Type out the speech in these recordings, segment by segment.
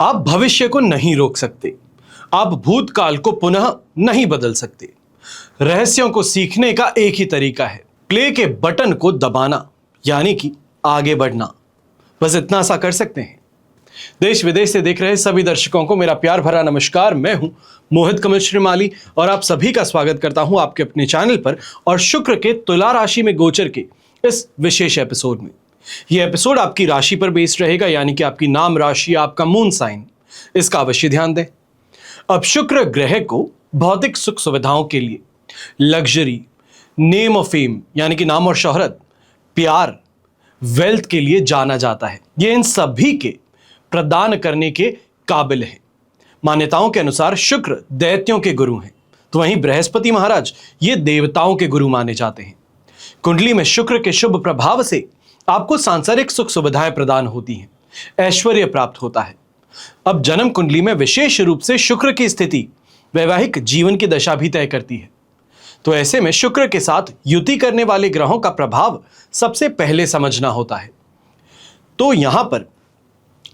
आप भविष्य को नहीं रोक सकते, आप भूतकाल को पुनः नहीं बदल सकते। रहस्यों को सीखने का एक ही तरीका है, प्ले के बटन को दबाना, यानी कि आगे बढ़ना। बस इतना सा कर सकते हैं। देश विदेश से देख रहे सभी दर्शकों को मेरा प्यार भरा नमस्कार। मैं हूं मोहित कमल श्रीमाली और आप सभी का स्वागत करता हूं आपके अपने चैनल पर और शुक्र के तुला राशि में गोचर के इस विशेष एपिसोड में। यह एपिसोड आपकी राशि पर बेस्ड रहेगा, यानी कि आपकी नाम राशि, आपका मून साइन, इसका अवश्य ध्यान दें। अब शुक्र ग्रह को भौतिक सुख सुविधाओं के लिए, लग्जरी, नेम ऑफ फेम यानी कि नाम और शोहरत, प्यार, वेल्थ के लिए जाना जाता है। ये इन सभी के प्रदान करने के काबिल है। मान्यताओं के अनुसार शुक्र दैत्यों के गुरु हैं, तो वहीं बृहस्पति महाराज ये देवताओं के गुरु माने जाते हैं। कुंडली में शुक्र के शुभ प्रभाव से आपको सांसारिक सुख सुविधाएं प्रदान होती हैं, ऐश्वर्य प्राप्त होता है। अब जन्म कुंडली में विशेष रूप से शुक्र की स्थिति वैवाहिक जीवन की दशा भी तय करती है। तो ऐसे में शुक्र के साथ युति करने वाले ग्रहों का प्रभाव सबसे पहले समझना होता है। तो यहां पर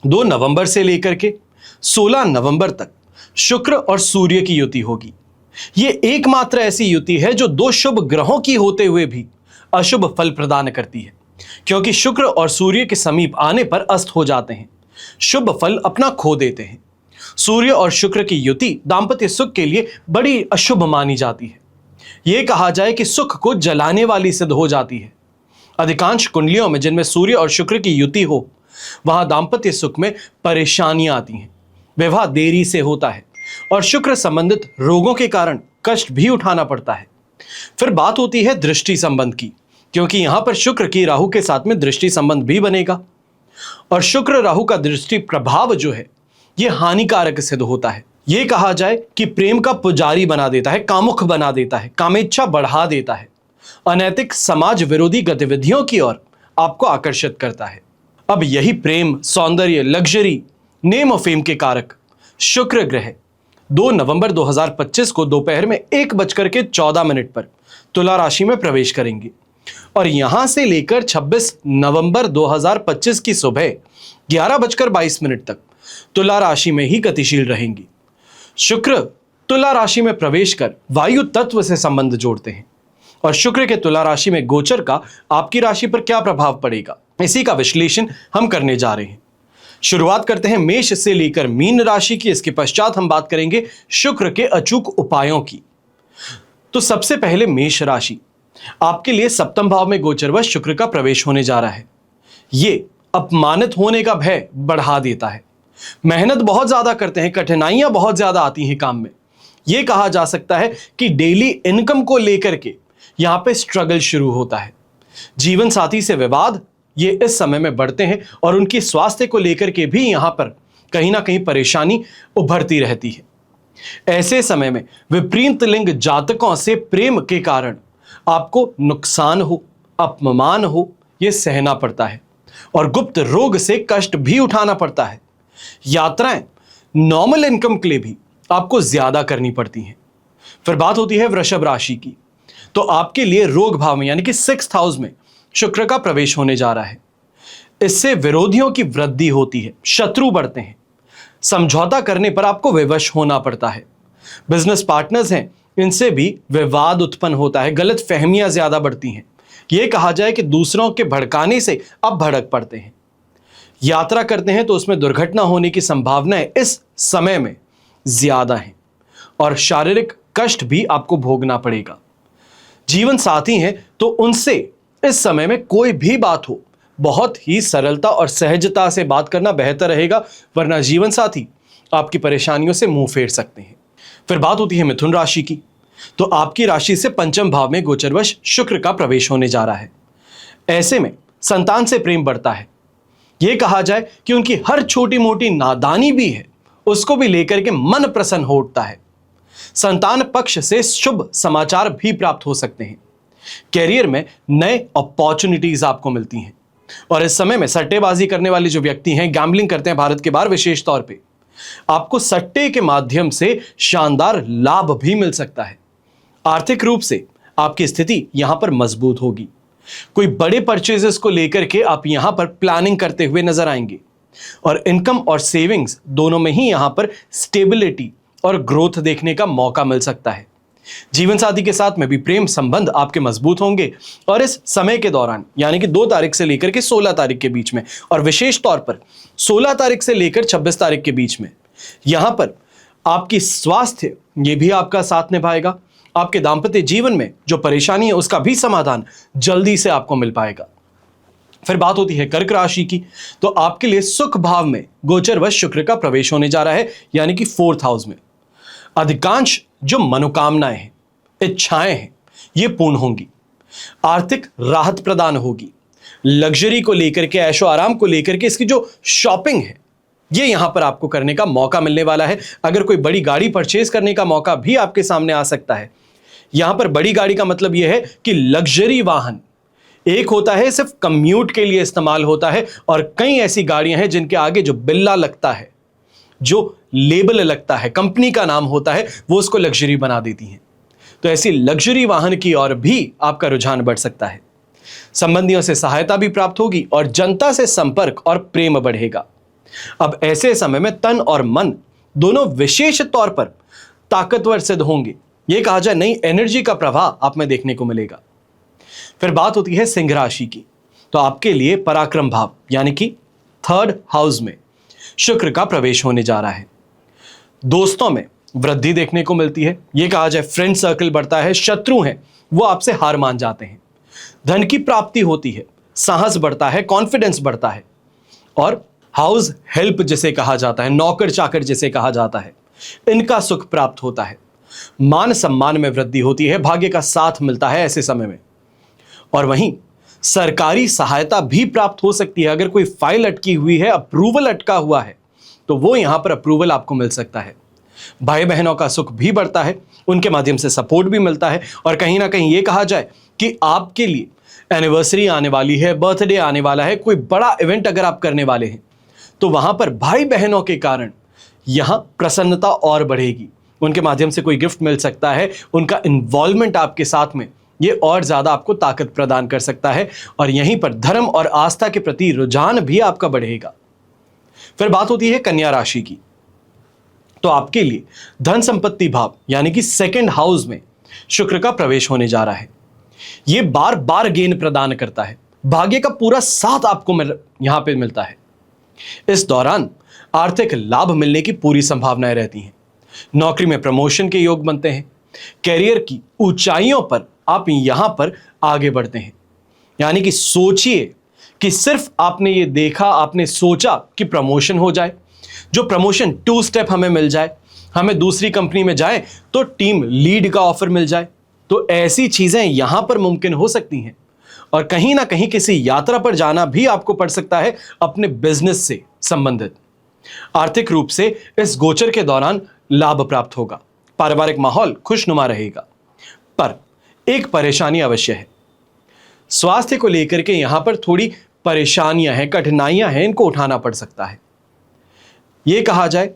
2 नवंबर से लेकर के 16 नवंबर तक शुक्र और सूर्य की युति होगी। ये एकमात्र ऐसी युति है जो 2 शुभ ग्रहों की होते हुए भी अशुभ फल प्रदान करती है, क्योंकि शुक्र और सूर्य के समीप आने पर अस्त हो जाते हैं, शुभ फल अपना खो देते हैं। सूर्य और शुक्र की युति दांपत्य सुख के लिए बड़ी अशुभ मानी जाती है। यह कहा जाए कि सुख को जलाने वाली सिद्ध हो जाती है। अधिकांश कुंडलियों में जिनमें सूर्य और शुक्र की युति हो, वहां दांपत्य सुख में परेशानियां आती हैं, विवाह देरी से होता है और शुक्र संबंधित रोगों के कारण कष्ट भी उठाना पड़ता है। फिर बात होती है दृष्टि संबंध की, क्योंकि यहां पर शुक्र की राहु के साथ में दृष्टि संबंध भी बनेगा और शुक्र राहु का दृष्टि प्रभाव जो है यह हानिकारक सिद्ध होता है। यह कहा जाए कि प्रेम का पुजारी बना देता है, कामुक बना देता है, कामेच्छा बढ़ा देता है, अनैतिक समाज विरोधी गतिविधियों की ओर आपको आकर्षित करता है। अब यही प्रेम, सौंदर्य, लग्जरी, नेम ऑफ फेम के कारक शुक्र ग्रह 2 नवंबर 2025 को दोपहर में 1:14 पर तुला राशि में प्रवेश करेंगे और यहां से लेकर 26 नवंबर 2025 की सुबह 11:22 तक तुला राशि में ही गतिशील रहेंगी। शुक्र तुला राशि में प्रवेश कर वायु तत्व से संबंध जोड़ते हैं और शुक्र के तुला राशि में गोचर का आपकी राशि पर क्या प्रभाव पड़ेगा, इसी का विश्लेषण हम करने जा रहे हैं। शुरुआत करते हैं मेष से लेकर मीन राशि की। इसके पश्चात हम बात करेंगे शुक्र के अचूक उपायों की। तो सबसे पहले मेष राशि, आपके लिए सप्तम भाव में गोचरवश शुक्र का प्रवेश होने जा रहा है। ये अपमानित होने का भय बढ़ा देता है। मेहनत बहुत ज्यादा करते हैं, कठिनाइयां बहुत ज्यादा आती हैं काम में। यह कहा जा सकता है कि डेली इनकम को लेकर के यहां पे स्ट्रगल शुरू होता है। जीवन साथी से विवाद ये इस समय में बढ़ते हैं और उनकी स्वास्थ्य को लेकर के भी यहां पर कहीं ना कहीं परेशानी उभरती रहती है। ऐसे समय में विपरीत लिंग जातकों से प्रेम के कारण आपको नुकसान हो, अपमान हो, यह सहना पड़ता है और गुप्त रोग से कष्ट भी उठाना पड़ता है। यात्राएं नॉर्मल इनकम के लिए भी आपको ज्यादा करनी पड़ती हैं। फिर बात होती है वृषभ राशि की। तो आपके लिए रोग भाव में यानी कि 6th हाउस में शुक्र का प्रवेश होने जा रहा है। इससे विरोधियों की वृद्धि होती है, शत्रु बढ़ते हैं, समझौता करने पर आपको विवश होना पड़ता है। बिजनेस पार्टनर्स हैं, इनसे भी विवाद उत्पन्न होता है, गलत फहमियां ज्यादा बढ़ती हैं। यह कहा जाए कि दूसरों के भड़काने से अब भड़क पड़ते हैं। यात्रा करते हैं तो उसमें दुर्घटना होने की संभावनाएं इस समय में ज्यादा हैं और शारीरिक कष्ट भी आपको भोगना पड़ेगा। जीवन साथी हैं तो उनसे इस समय में कोई भी बात हो, बहुत ही सरलता और सहजता से बात करना बेहतर रहेगा, वरना जीवन साथी आपकी परेशानियों से मुंह फेर सकते हैं। फिर बात होती है मिथुन राशि की। तो आपकी राशि से पंचम भाव में गोचरवश शुक्र का प्रवेश होने जा रहा है। ऐसे में संतान से प्रेम बढ़ता है। यह कहा जाए कि उनकी हर छोटी मोटी नादानी भी है, उसको भी लेकर के मन प्रसन्न हो उठता है। संतान पक्ष से शुभ समाचार भी प्राप्त हो सकते हैं। कैरियर में नए अपॉर्चुनिटीज आपको मिलती हैं और इस समय में सट्टेबाजी करने वाले जो व्यक्ति हैं, गैम्बलिंग करते हैं भारत के बाहर विशेष तौर पे, आपको सट्टे के माध्यम से शानदार लाभ भी मिल सकता है। आर्थिक रूप से आपकी स्थिति यहां पर मजबूत होगी। कोई बड़े परचेजेस को लेकर के आप यहां पर प्लानिंग करते हुए नजर आएंगे। और इनकम और सेविंग्स दोनों में ही यहां पर स्टेबिलिटी और ग्रोथ देखने का मौका मिल सकता है। जीवन साथी के साथ में भी प्रेम संबंध आपके मजबूत होंगे और इस समय के दौरान यानी कि 2 तारीख से लेकर के 16 तारीख के बीच में, और विशेष तौर पर 16 तारीख से लेकर 26 तारीख के बीच में, यहां पर आपकी स्वास्थ्य ये भी आपका साथ निभाएगा। आपके दाम्पत्य जीवन में जो परेशानी है उसका भी समाधान जल्दी से आपको मिल पाएगा। फिर बात होती है कर्क राशि की, तो आपके लिए सुख भाव में गोचरवश शुक्र का प्रवेश होने जा रहा है, यानी कि 4th हाउस में। अधिकांश जो मनोकामनाएं हैं, इच्छाएं हैं, ये पूर्ण होंगी। आर्थिक राहत प्रदान होगी। लग्जरी को लेकर के, ऐशो आराम को लेकर के इसकी जो शॉपिंग है ये यहां पर आपको करने का मौका मिलने वाला है। अगर कोई बड़ी गाड़ी परचेज करने का मौका भी आपके सामने आ सकता है। यहां पर बड़ी गाड़ी का मतलब यह है कि लग्जरी वाहन एक होता है सिर्फ कम्यूट के लिए इस्तेमाल होता है, और कई ऐसी गाड़ियां हैं जिनके आगे जो बिल्ला लगता है, जो लेबल लगता है, कंपनी का नाम होता है, वो उसको लग्जरी बना देती हैं। तो ऐसी लग्जरी वाहन की ओर भी आपका रुझान बढ़ सकता है। संबंधियों से सहायता भी प्राप्त होगी और जनता से संपर्क और प्रेम बढ़ेगा। अब ऐसे समय में तन और मन दोनों विशेष तौर पर ताकतवर सिद्ध होंगे। यह कहा जाए नई एनर्जी का प्रवाह आप में देखने को मिलेगा। फिर बात होती है सिंह राशि की, तो आपके लिए पराक्रम भाव यानी कि 3rd हाउस में शुक्र का प्रवेश होने जा रहा है। दोस्तों में वृद्धि देखने को मिलती है। यह कहा जाए फ्रेंड सर्कल बढ़ता है। शत्रु हैं वो आपसे हार मान जाते हैं। धन की प्राप्ति होती है, साहस बढ़ता है, कॉन्फिडेंस बढ़ता है, और हाउस हेल्प जिसे कहा जाता है, नौकर चाकर जिसे कहा जाता है, इनका सुख प्राप्त होता है। मान सम्मान में वृद्धि होती है। भाग्य का साथ मिलता है ऐसे समय में। और वहीं सरकारी सहायता भी प्राप्त हो सकती है। अगर कोई फाइल अटकी हुई है, अप्रूवल अटका हुआ है, तो वो यहां पर अप्रूवल आपको मिल सकता है। भाई बहनों का सुख भी बढ़ता है, उनके माध्यम से सपोर्ट भी मिलता है। और कहीं ना कहीं ये कहा जाए कि आपके लिए एनिवर्सरी आने वाली है, बर्थडे आने वाला है, कोई बड़ा इवेंट अगर आप करने वाले हैं, तो वहां पर भाई बहनों के कारण यहां प्रसन्नता और बढ़ेगी। उनके माध्यम से कोई गिफ्ट मिल सकता है। उनका इन्वॉल्वमेंट आपके साथ में ये और ज्यादा आपको ताकत प्रदान कर सकता है, और यहीं पर धर्म और आस्था के प्रति रुझान भी आपका बढ़ेगा। फिर बात होती है कन्या राशि की, तो आपके लिए धन संपत्ति भाव यानी कि 2nd हाउस में शुक्र का प्रवेश होने जा रहा है। यह बार बार गेन प्रदान करता है। भाग्य का पूरा साथ आपको यहां पे मिलता है। इस दौरान आर्थिक लाभ मिलने की पूरी संभावनाएं रहती हैं। नौकरी में प्रमोशन के योग बनते हैं। कैरियर की ऊंचाइयों पर आप यहां पर आगे बढ़ते हैं। यानी कि सोचिए कि सिर्फ आपने ये देखा, आपने सोचा कि प्रमोशन हो जाए, जो प्रमोशन 2 स्टेप हमें मिल जाए, हमें दूसरी कंपनी में जाए तो टीम लीड का ऑफर मिल जाए, तो ऐसी चीजें यहां पर मुमकिन हो सकती हैं। और कहीं ना कहीं किसी यात्रा पर जाना भी आपको पड़ सकता है अपने बिजनेस से संबंधित। आर्थिक रूप से इस गोचर के दौरान लाभ प्राप्त होगा। पारिवारिक माहौल खुशनुमा रहेगा। पर एक परेशानी अवश्य है। स्वास्थ्य को लेकर के यहां पर थोड़ी परेशानियां हैं, कठिनाइयां हैं, इनको उठाना पड़ सकता है। यह कहा जाए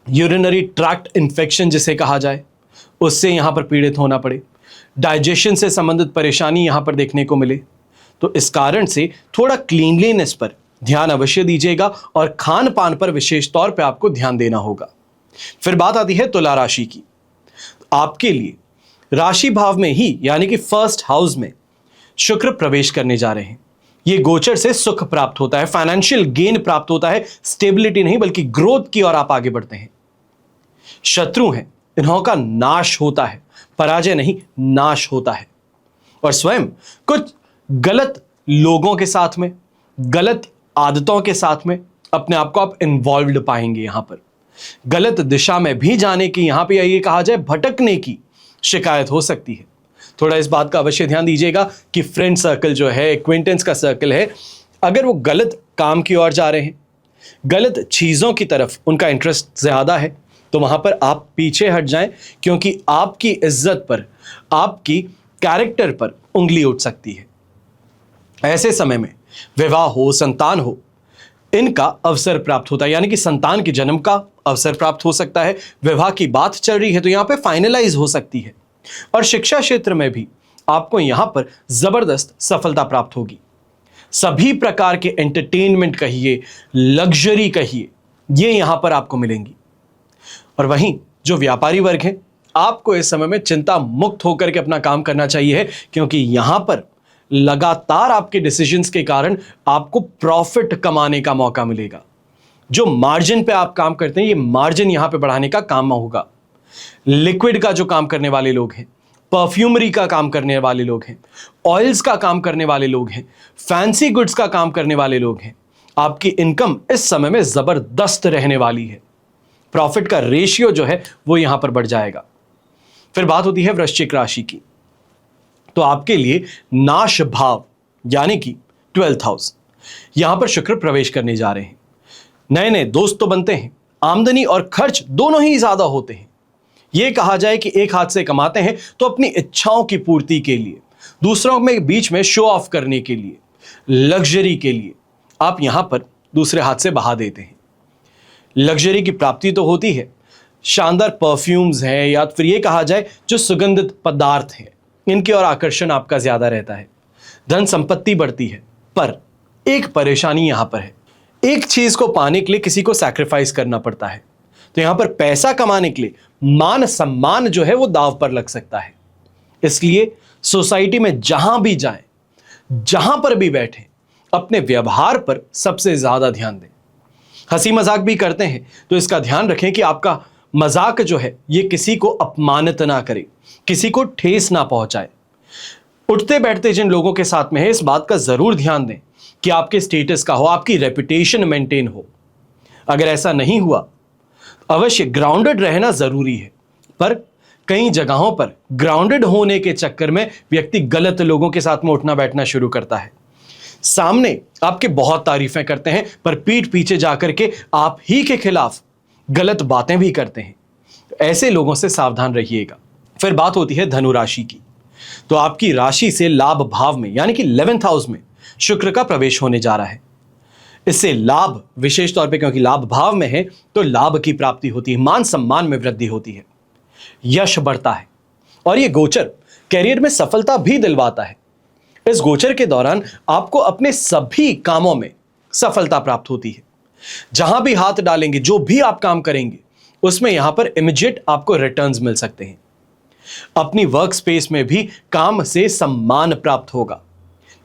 यूरिनरी ट्रैक्ट इन्फेक्शन जिसे कहा जाए, उससे यहां पर पीड़ित होना पड़े, डाइजेशन से संबंधित परेशानी यहां पर देखने को मिले, तो इस कारण से थोड़ा क्लीनलीनेस पर ध्यान अवश्य दीजिएगा और खान पान पर विशेष तौर पर आपको ध्यान देना होगा। फिर बात आती है तुला राशि की। आपके लिए राशि भाव में ही यानी कि 1st हाउस में शुक्र प्रवेश करने जा रहे हैं। यह गोचर से सुख प्राप्त होता है, फाइनेंशियल गेन प्राप्त होता है, स्टेबिलिटी नहीं बल्कि ग्रोथ की ओर आप आगे बढ़ते हैं। शत्रु हैं, इन्हों का नाश होता है, पराजय नहीं नाश होता है। और स्वयं कुछ गलत लोगों के साथ में, गलत आदतों के साथ में अपने आप को आप इन्वॉल्व्ड पाएंगे। यहां पर गलत दिशा में भी जाने की, यहां पे ये कहा जाए भटकने की शिकायत हो सकती है। थोड़ा इस बात का अवश्य ध्यान दीजिएगा कि फ्रेंड सर्कल जो है, एक्वेंटेंस का सर्कल है, अगर वो गलत काम की ओर जा रहे हैं, गलत चीज़ों की तरफ उनका इंटरेस्ट ज़्यादा है, तो वहाँ पर आप पीछे हट जाएं, क्योंकि आपकी इज्जत पर, आपकी कैरेक्टर पर उंगली उठ सकती है। ऐसे समय में विवाह हो, संतान हो, इनका अवसर प्राप्त होता है, यानी कि संतान के जन्म का अवसर प्राप्त हो सकता है। विवाह की बात चल रही है तो यहाँ पे फाइनलाइज हो सकती है। और शिक्षा क्षेत्र में भी आपको यहाँ पर जबरदस्त सफलता प्राप्त होगी। सभी प्रकार के एंटरटेनमेंट कहिए, लग्जरी कहिए, ये यहां पर आपको मिलेंगी। और वहीं जो व्यापारी वर्ग है, आपको इस समय में चिंता मुक्त होकर के अपना काम करना चाहिए है, क्योंकि यहां पर लगातार आपके डिसीजंस के कारण आपको प्रॉफिट कमाने का मौका मिलेगा। जो मार्जिन पे आप काम करते हैं, ये मार्जिन यहां पे बढ़ाने का काम होगा। लिक्विड का जो काम करने वाले लोग हैं, परफ्यूमरी का काम करने वाले लोग हैं, ऑयल्स का काम करने वाले लोग हैं, फैंसी गुड्स का काम करने वाले लोग हैं, आपकी इनकम इस समय में जबरदस्त रहने वाली है। प्रॉफिट का रेशियो जो है वो यहां पर बढ़ जाएगा। फिर बात होती है वृश्चिक राशि की। तो आपके लिए नाश भाव यानी कि 12th हाउस, यहां पर शुक्र प्रवेश करने जा रहे हैं। नए नए दोस्त तो बनते हैं, आमदनी और खर्च दोनों ही ज्यादा होते हैं। यह कहा जाए कि एक हाथ से कमाते हैं तो अपनी इच्छाओं की पूर्ति के लिए, दूसरों में बीच में शो ऑफ करने के लिए, लग्जरी के लिए आप यहां पर दूसरे हाथ से बहा देते हैं। लग्जरी की प्राप्ति तो होती है, शानदार परफ्यूम्स हैं या फिर ये कहा जाए जो सुगंधित पदार्थ हैं, इनकी ओर आकर्षण आपका ज्यादा रहता है। धन संपत्ति बढ़ती है, पर एक परेशानी यहां पर है। एक चीज को पाने के लिए किसी को सैक्रिफाइस करना पड़ता है। तो यहां पर पैसा कमाने के लिए मान सम्मान जो है वो दांव पर लग सकता है। इसलिए सोसाइटी में जहां भी जाएं, जहां पर भी बैठें, अपने व्यवहार पर सबसे ज्यादा ध्यान दें। हंसी मजाक भी करते हैं तो इसका ध्यान रखें कि आपका मजाक जो है ये किसी को अपमानित ना करे, किसी को ठेस ना पहुंचाए। उठते बैठते जिन लोगों के साथ में है, इस बात का जरूर ध्यान दें कि आपके स्टेटस का हो, आपकी रेपुटेशन मेंटेन हो। अगर ऐसा नहीं हुआ, अवश्य ग्राउंडेड रहना जरूरी है, पर कई जगहों पर ग्राउंडेड होने के चक्कर में व्यक्ति गलत लोगों के साथ में उठना बैठना शुरू करता है। सामने आपके बहुत तारीफें करते हैं, पर पीठ पीछे जाकर के आप ही के खिलाफ गलत बातें भी करते हैं। ऐसे लोगों से सावधान रहिएगा। फिर बात होती है धनु राशि की। तो आपकी राशि से लाभ भाव में यानी कि 11th हाउस में शुक्र का प्रवेश होने जा रहा है। इससे लाभ विशेष तौर पे, क्योंकि लाभ भाव में है तो लाभ की प्राप्ति होती है, मान सम्मान में वृद्धि होती है, यश बढ़ता है, और यह गोचर कैरियर में सफलता भी दिलवाता है। इस गोचर के दौरान आपको अपने सभी कामों में सफलता प्राप्त होती है। जहां भी हाथ डालेंगे, जो भी आप काम करेंगे, उसमें यहां पर इमीडिएट आपको रिटर्न्स मिल सकते हैं। अपनी वर्क स्पेस में भी काम से सम्मान प्राप्त होगा।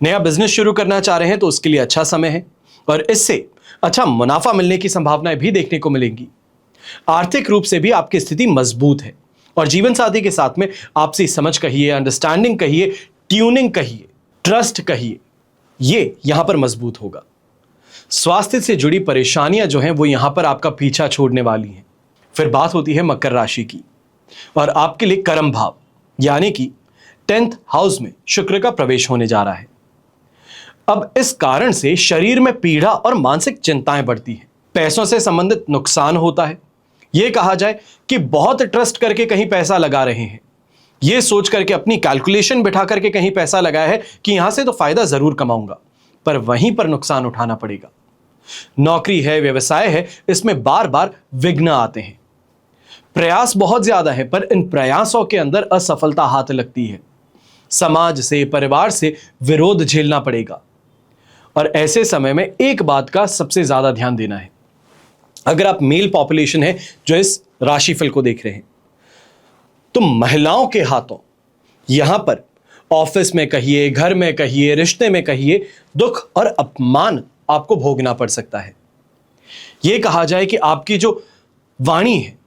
नया बिजनेस शुरू करना चाह रहे हैं तो उसके लिए अच्छा समय है, और इससे अच्छा मुनाफा मिलने की संभावनाएं भी देखने को मिलेंगी। आर्थिक रूप से भी आपकी स्थिति मजबूत है, और जीवन साथी के साथ में आपसी समझ कहिए, अंडरस्टैंडिंग कहिए, ट्यूनिंग कहिए, ट्रस्ट कहिए, ये यहां पर मजबूत होगा। स्वास्थ्य से जुड़ी परेशानियां जो हैं वो यहां पर आपका पीछा छोड़ने वाली हैं। फिर बात होती है मकर राशि की, और आपके लिए कर्म भाव यानी कि 10th हाउस में शुक्र का प्रवेश होने जा रहा है। अब इस कारण से शरीर में पीड़ा और मानसिक चिंताएं बढ़ती हैं। पैसों से संबंधित नुकसान होता है। यह कहा जाए कि बहुत ट्रस्ट करके कहीं पैसा लगा रहे हैं, यह सोच करके अपनी कैलकुलेशन बिठा करके कहीं पैसा लगाया है कि यहां से तो फायदा जरूर कमाऊंगा, पर वहीं पर नुकसान उठाना पड़ेगा। नौकरी है, व्यवसाय है, इसमें बार बार विघ्न आते हैं। प्रयास बहुत ज्यादा है, पर इन प्रयासों के अंदर असफलता हाथ लगती है। समाज से, परिवार से विरोध झेलना पड़ेगा। और ऐसे समय में एक बात का सबसे ज्यादा ध्यान देना है। अगर आप मेल पॉपुलेशन है जो इस राशिफल को देख रहे हैं, तो महिलाओं के हाथों यहां पर ऑफिस में कहिए, घर में कहिए, रिश्ते में कहिए, दुख और अपमान आपको भोगना पड़ सकता है। यह कहा जाए कि आपकी जो वाणी है,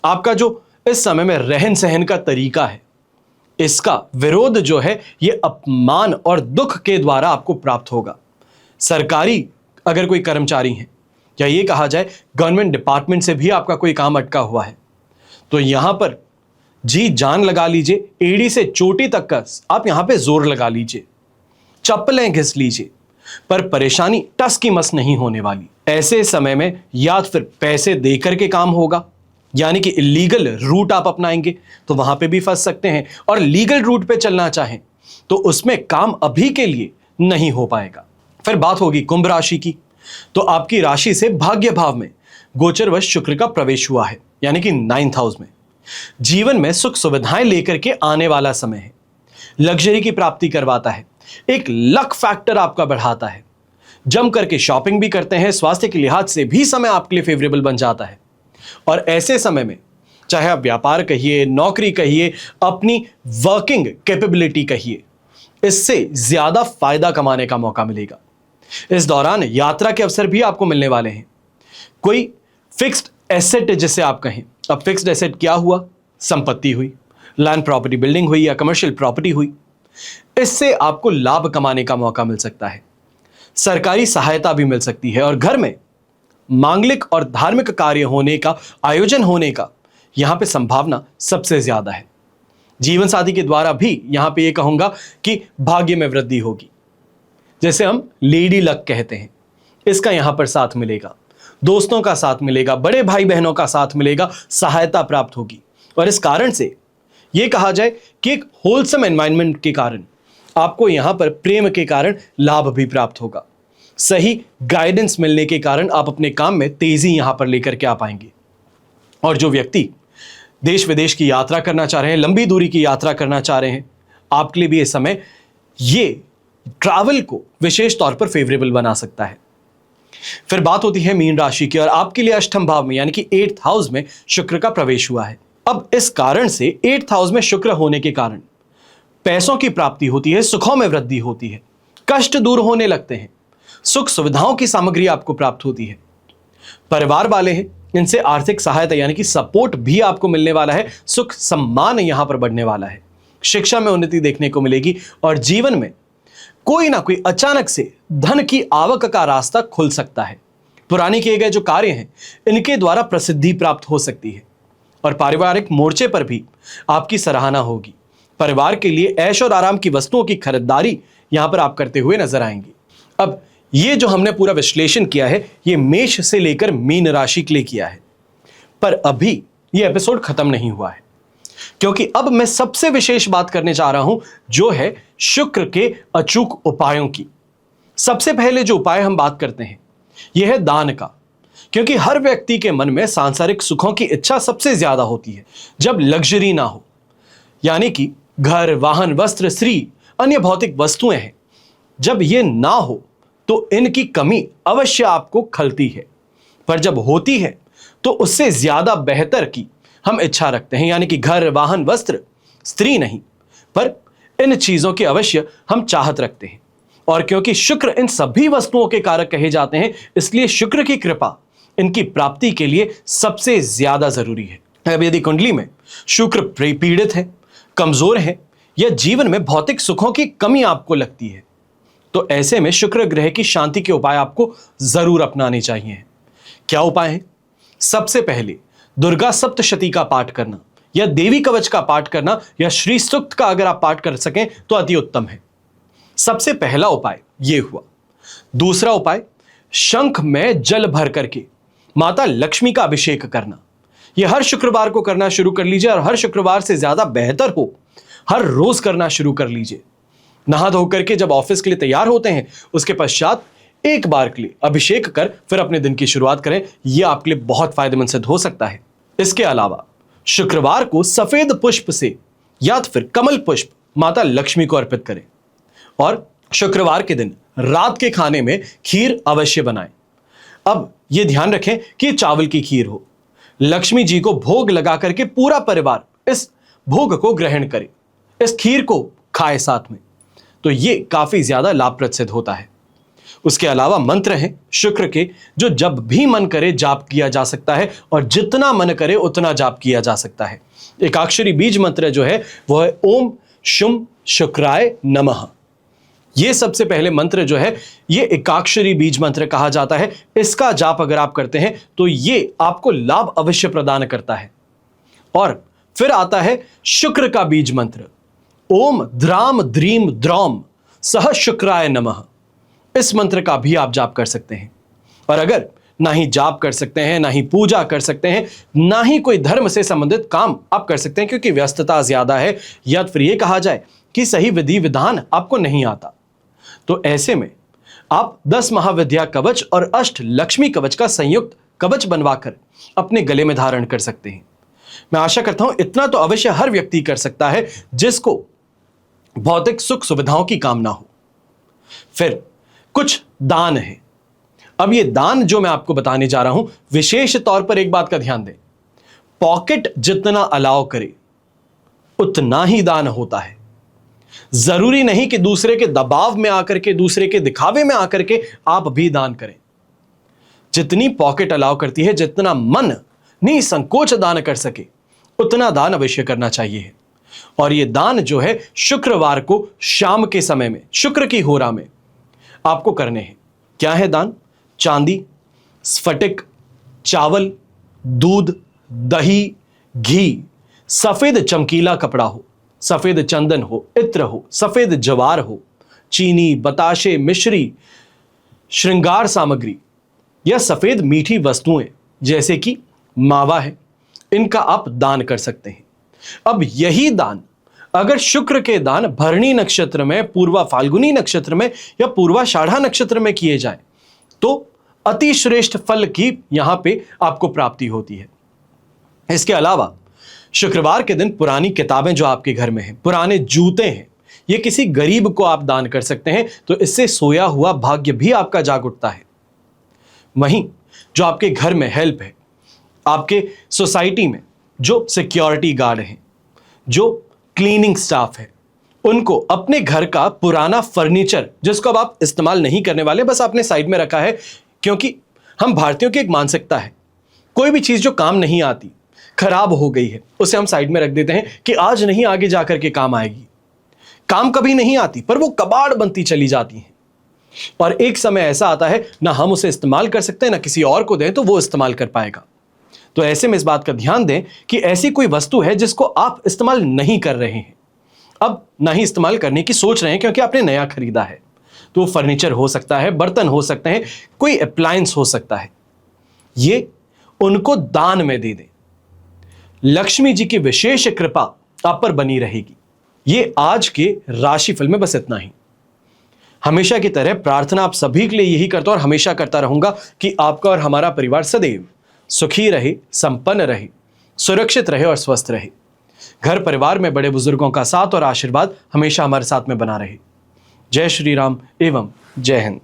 आपका जो इस समय में रहन सहन का तरीका है, इसका विरोध जो है यह अपमान और दुख के द्वारा आपको प्राप्त होगा। सरकारी अगर कोई कर्मचारी हैं, या ये कहा जाए गवर्नमेंट डिपार्टमेंट से भी आपका कोई काम अटका हुआ है, तो यहां पर जी जान लगा लीजिए, एड़ी से चोटी तक का आप यहां पे जोर लगा लीजिए, चप्पलें घिस लीजिए, पर परेशानी टस की मस नहीं होने वाली। ऐसे समय में या फिर पैसे देकर के काम होगा, यानी कि इलीगल रूट आप अपनाएंगे तो वहां पे भी फंस सकते हैं, और लीगल रूट पे चलना चाहें तो उसमें काम अभी के लिए नहीं हो पाएगा। फिर बात होगी कुंभ राशि की। तो आपकी राशि से भाग्य भाव में गोचरवश शुक्र का प्रवेश हुआ है, यानी कि 9th हाउस में। जीवन में सुख सुविधाएं लेकर के आने वाला समय है। लग्जरी की प्राप्ति करवाता है। एक लक फैक्टर आपका बढ़ाता है। जम करके शॉपिंग भी करते हैं, स्वास्थ्य के लिहाज से भी समय आपके लिए फेवरेबल बन जाता है। और ऐसे समय में चाहे आप व्यापार कहिए, नौकरी कहिए, अपनी वर्किंग कैपेबिलिटी कहिए, इससे ज्यादा फायदा कमाने का मौका मिलेगा। इस दौरान यात्रा के अवसर भी आपको मिलने वाले हैं। कोई फिक्स्ड एसेट जिसे आप कहें, अब फिक्स्ड एसेट क्या हुआ? संपत्ति हुई, लैंड प्रॉपर्टी, बिल्डिंग हुई या कमर्शियल प्रॉपर्टी हुई, इससे आपको लाभ कमाने का मौका मिल सकता है। सरकारी सहायता भी मिल सकती है और घर में मांगलिक और धार्मिक कार्य होने का, आयोजन होने का यहां पे संभावना सबसे ज्यादा है। जीवन साथी के द्वारा भी यहां पे ये कहूंगा कि भाग्य में वृद्धि होगी, जैसे हम लेडी लक कहते हैं, इसका यहां पर साथ मिलेगा। दोस्तों का साथ मिलेगा, बड़े भाई बहनों का साथ मिलेगा, सहायता प्राप्त होगी। और इस कारण से यह कहा जाए कि एक होलसम एनवायरनमेंट के कारण आपको यहां पर प्रेम के कारण लाभ भी प्राप्त होगा। सही गाइडेंस मिलने के कारण आप अपने काम में तेजी यहां पर लेकर के आ पाएंगे। और जो व्यक्ति देश विदेश की यात्रा करना चाह रहे हैं, लंबी दूरी की यात्रा करना चाह रहे हैं, आपके लिए भी इस समय ये ट्रैवल को विशेष तौर पर फेवरेबल बना सकता है। फिर बात होती है मीन राशि की, और आपके लिए अष्टम भाव में यानी कि 8th हाउस में शुक्र का प्रवेश हुआ है। अब इस कारण से 8th हाउस में शुक्र होने के कारण पैसों की प्राप्ति होती है, सुखों में वृद्धि होती है, कष्ट दूर होने लगते हैं, सुख सुविधाओं की सामग्री आपको प्राप्त होती है। परिवार वाले हैं, इनसे आर्थिक सहायता यानी कि सपोर्ट भी आपको मिलने वाला है। सुख सम्मान यहां पर बढ़ने वाला है, शिक्षा में उन्नति देखने को मिलेगी और जीवन में कोई ना कोई अचानक से धन की आवक का रास्ता खुल सकता है। पुराने किए गए जो कार्य हैं, इनके द्वारा प्रसिद्धि प्राप्त हो सकती है और पारिवारिक मोर्चे पर भी आपकी सराहना होगी। परिवार के लिए ऐश और आराम की वस्तुओं की खरीदारी यहां पर आप करते हुए नजर आएंगे। अब ये जो हमने पूरा विश्लेषण किया है, ये मेष से लेकर मीन राशि के लिए किया है, पर अभी ये एपिसोड खत्म नहीं हुआ है, क्योंकि अब मैं सबसे विशेष बात करने जा रहा हूं, जो है शुक्र के अचूक उपायों की। सबसे पहले जो उपाय हम बात करते हैं, यह है दान का, क्योंकि हर व्यक्ति के मन में सांसारिक सुखों की इच्छा सबसे ज्यादा होती है। जब लग्जरी ना हो, यानी कि घर, वाहन, वस्त्र, स्त्री, अन्य भौतिक वस्तुएं हैं, जब ये ना हो तो इनकी कमी अवश्य आपको खलती है, पर जब होती है तो उससे ज्यादा बेहतर की हम इच्छा रखते हैं, यानी कि घर, वाहन, वस्त्र, स्त्री नहीं, पर इन चीजों की अवश्य हम चाहत रखते हैं। और क्योंकि शुक्र इन सभी वस्तुओं के कारक कहे जाते हैं, इसलिए शुक्र की कृपा इनकी प्राप्ति के लिए सबसे ज्यादा जरूरी है। अब यदि कुंडली में शुक्र पीड़ित है, कमजोर है या जीवन में भौतिक सुखों की कमी आपको लगती है, तो ऐसे में शुक्र ग्रह की शांति के उपाय आपको जरूर अपनाने चाहिए। क्या उपाय है? सबसे पहले दुर्गा सप्तशती का पाठ करना या देवी कवच का पाठ करना या श्री सूक्त का अगर आप पाठ कर सकें तो अति उत्तम है। सबसे पहला उपाय यह हुआ। दूसरा उपाय, शंख में जल भर करके माता लक्ष्मी का अभिषेक करना। यह हर शुक्रवार को करना शुरू कर लीजिए, और हर शुक्रवार से ज्यादा बेहतर हो हर रोज करना शुरू कर लीजिए। नहा धो करके जब ऑफिस के लिए तैयार होते हैं, उसके पश्चात एक बार के लिए अभिषेक कर फिर अपने दिन की शुरुआत करें। यह आपके लिए बहुत फायदेमंद सिद्ध हो सकता है। इसके अलावा शुक्रवार को सफेद पुष्प से या फिर कमल पुष्प माता लक्ष्मी को अर्पित करें, और शुक्रवार के दिन रात के खाने में खीर अवश्य बनाएं। अब यह ध्यान रखें कि चावल की खीर हो। लक्ष्मी जी को भोग लगा करके पूरा परिवार इस भोग को ग्रहण करे, इस खीर को खाए साथ में, तो ये काफी ज्यादा लाभप्रद सिद्ध होता है। उसके अलावा मंत्र हैं शुक्र के, जो जब भी मन करे जाप किया जा सकता है, और जितना मन करे उतना जाप किया जा सकता है। एकाक्षरी बीज मंत्र जो है वो है ओम शुम शुक्राय नमः। ये सबसे पहले मंत्र जो है ये एकाक्षरी बीज मंत्र कहा जाता है। इसका जाप अगर आप करते हैं तो ये आपको लाभ अवश्य प्रदान करता है। और फिर आता है शुक्र का बीज मंत्र, ओम द्राम द्रीम द्रौम सह शुक्राय नमः। इस मंत्र का भी आप जाप कर सकते हैं। और अगर ना ही जाप कर सकते हैं, ना ही पूजा कर सकते हैं, ना ही कोई धर्म से संबंधित काम आप कर सकते हैं क्योंकि व्यस्तता ज्यादा है, या फिर यह कहा जाए कि सही विधि विधान आपको नहीं आता, तो ऐसे में आप 10 महाविद्या कवच और अष्ट लक्ष्मी कवच का संयुक्त कवच बनवाकर अपने गले में धारण कर सकते हैं। मैं आशा करता हूं इतना तो अवश्य हर व्यक्ति कर सकता है जिसको भौतिक सुख सुविधाओं की कामना हो। फिर कुछ दान है। अब ये दान जो मैं आपको बताने जा रहा हूं, विशेष तौर पर एक बात का ध्यान दें, पॉकेट जितना अलाउ करे उतना ही दान होता है। जरूरी नहीं कि दूसरे के दबाव में आकर के, दूसरे के दिखावे में आकर के आप भी दान करें। जितनी पॉकेट अलाउ करती है, जितना मन निसंकोच दान कर सके, उतना दान अवश्य करना चाहिए। और यह दान जो है शुक्रवार को शाम के समय में, शुक्र की होरा में आपको करने हैं। क्या है दान? चांदी, स्फटिक, चावल, दूध, दही, घी, सफेद चमकीला कपड़ा हो, सफेद चंदन हो, इत्र हो, सफेद जवार हो, चीनी, बताशे, मिश्री, श्रृंगार सामग्री या सफेद मीठी वस्तुएं जैसे कि मावा है, इनका आप दान कर सकते हैं। अब यही दान अगर शुक्र के दान भरणी नक्षत्र में, पूर्वा फाल्गुनी नक्षत्र में या पूर्वाषाढ़ा नक्षत्र में किए जाएं तो अति श्रेष्ठ फल की यहां पे आपको प्राप्ति होती है। इसके अलावा शुक्रवार के दिन पुरानी किताबें जो आपके घर में हैं, पुराने जूते हैं, ये किसी गरीब को आप दान कर सकते हैं, तो इससे सोया हुआ भाग्य भी आपका जाग उठता है। वहीं जो आपके घर में हेल्प है, आपके सोसाइटी में जो सिक्योरिटी गार्ड हैं, जो क्लीनिंग स्टाफ है, उनको अपने घर का पुराना फर्नीचर जिसको अब आप इस्तेमाल नहीं करने वाले, बस आपने साइड में रखा है, क्योंकि हम भारतीयों की एक मानसिकता है, कोई भी चीज जो काम नहीं आती, खराब हो गई है, उसे हम साइड में रख देते हैं कि आज नहीं आगे जाकर के काम आएगी। काम कभी नहीं आती, पर वो कबाड़ बनती चली जाती है। और एक समय ऐसा आता है ना हम उसे इस्तेमाल कर सकते हैं, ना किसी और को दें तो वो इस्तेमाल कर पाएगा। तो ऐसे में इस बात का ध्यान दें कि ऐसी कोई वस्तु है जिसको आप इस्तेमाल नहीं कर रहे हैं, अब नहीं इस्तेमाल करने की सोच रहे हैं क्योंकि आपने नया खरीदा है, तो फर्नीचर हो सकता है, बर्तन हो सकते हैं, कोई अप्लायंस हो सकता है, ये उनको दान में दे दें। लक्ष्मी जी की विशेष कृपा आप पर बनी रहेगी। ये आज के राशिफल में बस इतना ही। हमेशा की तरह प्रार्थना आप सभी के लिए यही करता हूं और हमेशा करता रहूंगा कि आपका और हमारा परिवार सदैव सुखी रहे, संपन्न रहे, सुरक्षित रहे और स्वस्थ रहे। घर परिवार में बड़े बुजुर्गों का साथ और आशीर्वाद हमेशा हमारे साथ में बना रहे। जय श्री राम एवं जय हिंद।